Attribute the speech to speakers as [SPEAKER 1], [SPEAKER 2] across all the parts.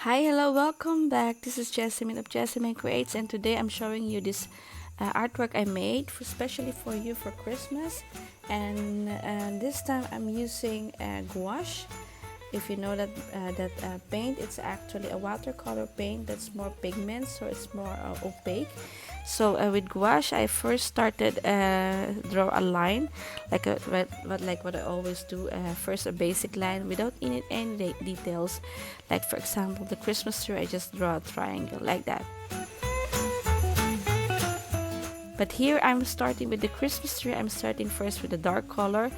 [SPEAKER 1] Hi, hello, welcome back. This is Jesamine of Jesamine Creates, and today I'm showing you this artwork I made especially for you for Christmas. And this time I'm using gouache. If you know that paint, it's actually a watercolor paint that's more pigment, so it's more opaque. So with gouache, I first started draw a line, like what I always do. First a basic line without any details. Like for example, the Christmas tree, I just draw a triangle like that. But here I'm starting with the Christmas tree. I'm starting first with a dark color,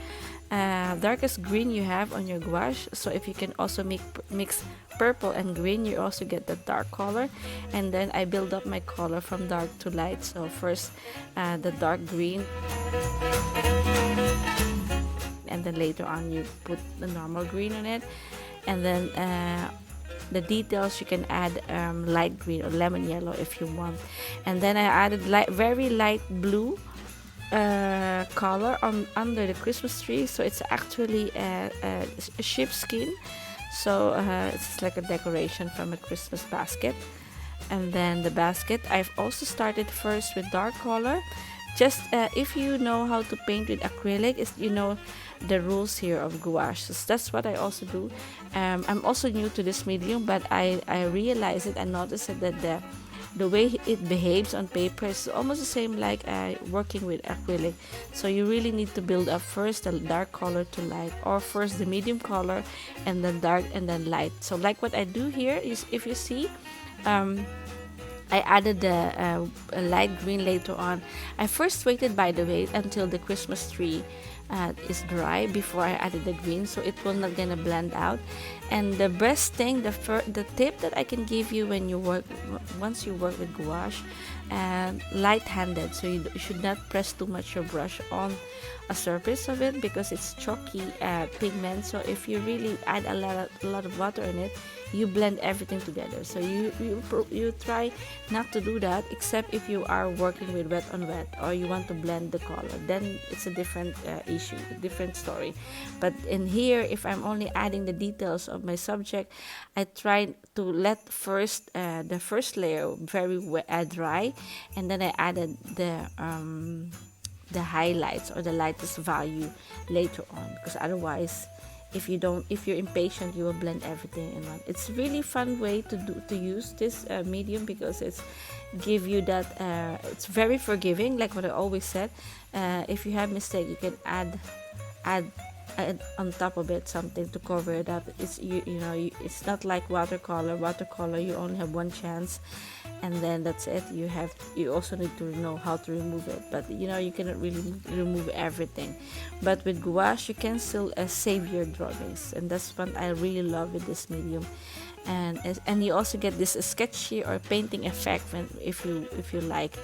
[SPEAKER 1] darkest green you have on your gouache. So if you can also mix purple and green, you also get the dark color. And then I build up my color from dark to light. So first the dark green, and then later on you put the normal green on it, and then the details you can add light green or lemon yellow if you want. And then I added very light blue color under the Christmas tree, so it's actually a sheepskin, so it's like a decoration from a Christmas basket. And then the basket, I've also started first with dark color. Just if you know how to paint with acrylic, you know the rules here of gouache. So that's what I also do. I'm also new to this medium, but I realize it and notice it that the way it behaves on paper is almost the same like working with acrylic. So you really need to build up first the dark color to light, or first the medium color and then dark and then light. So like what I do here is, if you see, I added the light green later on. I first waited, by the way, until the Christmas tree is dry before I added the green, so it will not gonna blend out. And the best thing, the tip that I can give you when you once you work with gouache, light-handed, so you should not press too much your brush on a surface of it, because it's chalky pigment. So if you really add a lot of water in it, you blend everything together. So you try not to do that, except if you are working with wet on wet, or you want to blend the color, then it's a different issue, a different story. But in here, if I'm only adding the details of my subject, I try to let the first layer very dry, and then I added the highlights or the lightest value later on, because otherwise, if you're impatient, you will blend everything in one. It's really fun way to use this medium, because it's give you that it's very forgiving, like what I always said. If you have mistake, you can add on top of it something to cover it up. It's it's not like watercolor. You only have one chance, and then that's it. You also need to know how to remove it, but you cannot really remove everything. But with gouache, you can still save your drawings, and that's what I really love with this medium. And you also get this sketchy or painting effect if you like.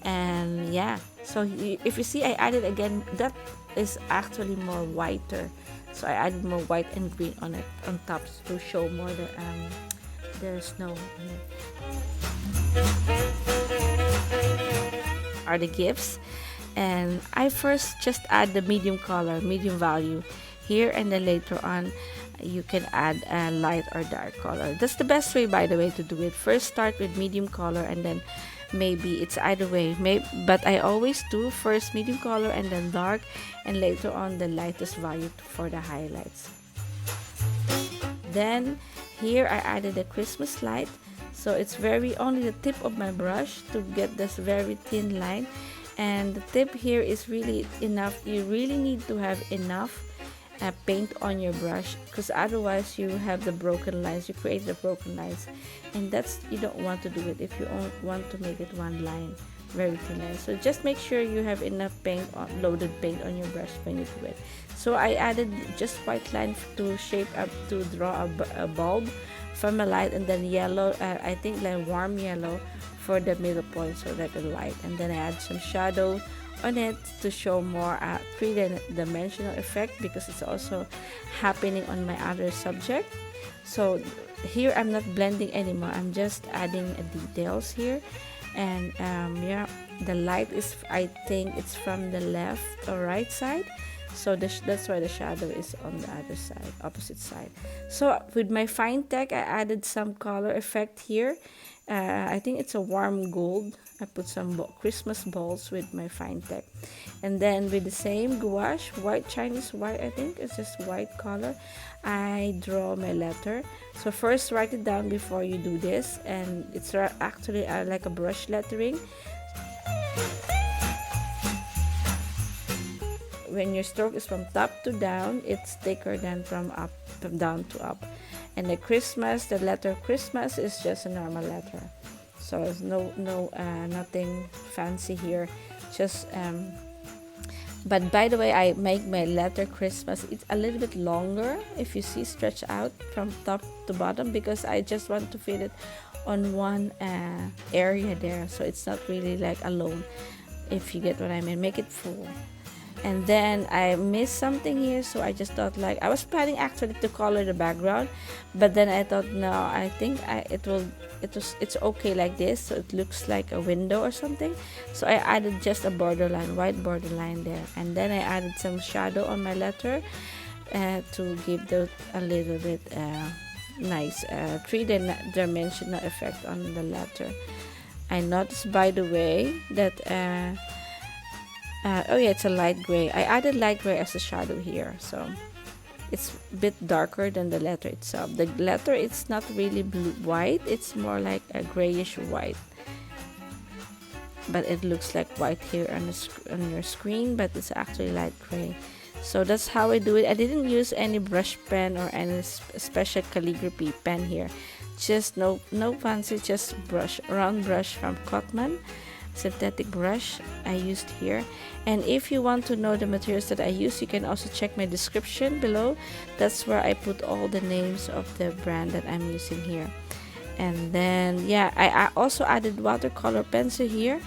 [SPEAKER 1] And yeah, so if you see, I added again, that is actually more whiter, so I added more white and green on it on top to show more the snow on it. Are the gifts, and I first just add the medium color, medium value here, and then later on you can add a light or dark color. That's the best way, by the way, to do it. First start with medium color, and then maybe it's either way, but I always do first medium color and then dark, and later on the lightest value for the highlights. Then here I added a Christmas light, so it's only the tip of my brush to get this very thin line, and the tip here is really enough. You really need to have enough paint on your brush, because otherwise you have the broken lines, you create the broken lines, and you don't want to do it if you want to make it one line, very thin line. So just make sure you have enough loaded paint on your brush when you do it. So I added just white line to shape up, to draw a bulb from a light, and then yellow, I think like warm yellow for the middle point, so like a light, and then I add some shadow on it to show more three-dimensional effect, because it's also happening on my other subject. So here I'm not blending anymore, I'm just adding details here. And yeah, the light is, I think it's from the left or right side, So that's why the shadow is on the other side, opposite side. So with my Finetec, I added some color effect here. I think it's a warm gold. I put some Christmas balls with my Finetec. And then with the same gouache, white Chinese white, I think it's just white color, I draw my letter. So first write it down before you do this, and it's actually like a brush lettering. When your stroke is from top to down, it's thicker than from down to up. And the Christmas, the letter Christmas is just a normal letter. So there's nothing fancy here. Just but by the way, I make my letter Christmas, it's a little bit longer, if you see, stretch out from top to bottom, because I just want to fit it on one area there, so it's not really like alone, if you get what I mean. Make it full. And then I missed something here, so I just thought, like, I was planning actually to color the background, but then I thought, no, I think it's okay like this, so it looks like a window or something. So I added just a borderline, white borderline there, and then I added some shadow on my letter to give that a little bit nice three-dimensional effect on the letter. I noticed, by the way, that oh yeah, it's a light gray. I added light gray as a shadow here, so it's a bit darker than the letter itself. The letter, it's not really blue white, it's more like a grayish white, but it looks like white here on your screen, but it's actually light gray. So that's how I do it. I didn't use any brush pen or any special calligraphy pen here, just no fancy, just round brush from Cotman, synthetic brush I used here. And if you want to know the materials that I use, you can also check my description below. That's where I put all the names of the brand that I'm using here. And then yeah, I also added watercolor pencil here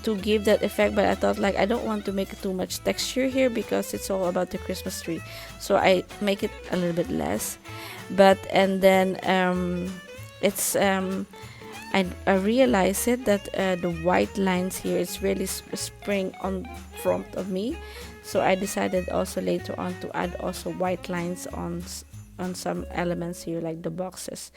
[SPEAKER 1] to give that effect, but I thought, like, I don't want to make too much texture here because it's all about the Christmas tree, so I make it a little bit less. But and then it's I realized it that the white lines here is really spring on front of me, so I decided also later on to add also white lines on some elements here, like the boxes.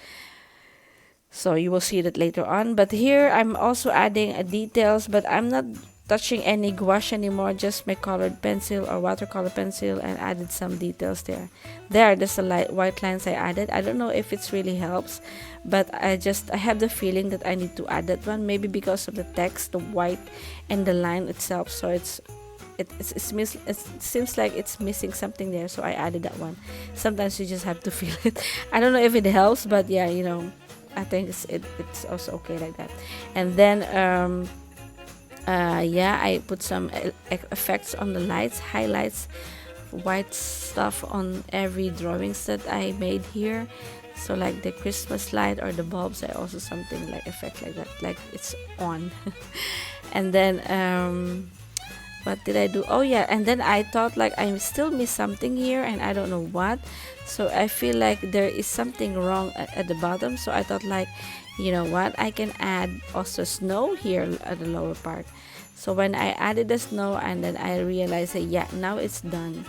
[SPEAKER 1] So you will see that later on. But here I'm also adding details, but I'm not touching any gouache anymore, just my colored pencil or watercolor pencil, and added some details there. There's the light white lines I added. I don't know if it's really helps, but I have the feeling that I need to add that one, maybe because of the text, the white and the line itself. So it seems like it's missing something there, so I added that one. Sometimes you just have to feel it. I don't know if it helps, but yeah, you know, I think it's also okay like that. And then yeah, I put some effects on the lights, highlights, white stuff on every drawings that I made here. So like the Christmas light or the bulbs, I also something like effect like that, like it's on. And then what did I do? Oh yeah, and then I thought, like, I still miss something here and I don't know what. So I feel like there is something wrong at the bottom, so I thought, like, you know what, I can add also snow here at the lower part. So when I added the snow, and then I realized that, yeah, now it's done.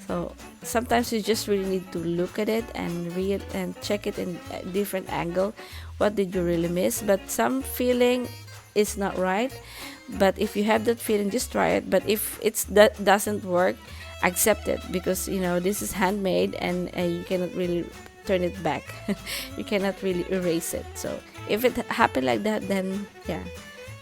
[SPEAKER 1] So sometimes you just really need to look at it and check it in a different angle. What did you really miss? But some feeling is not right, but if you have that feeling, just try it. But if that doesn't work, accept it, because you know this is handmade, and you cannot really turn it back. You cannot really erase it. So if it happened like that, then yeah,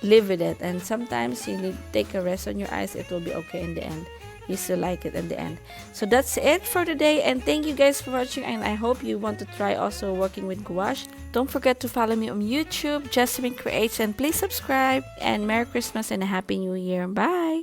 [SPEAKER 1] live with it. And sometimes you need to take a rest on your eyes. It will be okay in the end. You still like it in the end. So that's it for today, and thank you guys for watching, and I hope you want to try also working with gouache. Don't forget to follow me on YouTube, Jesamine Creates, and please subscribe. And Merry Christmas and a Happy New Year. Bye.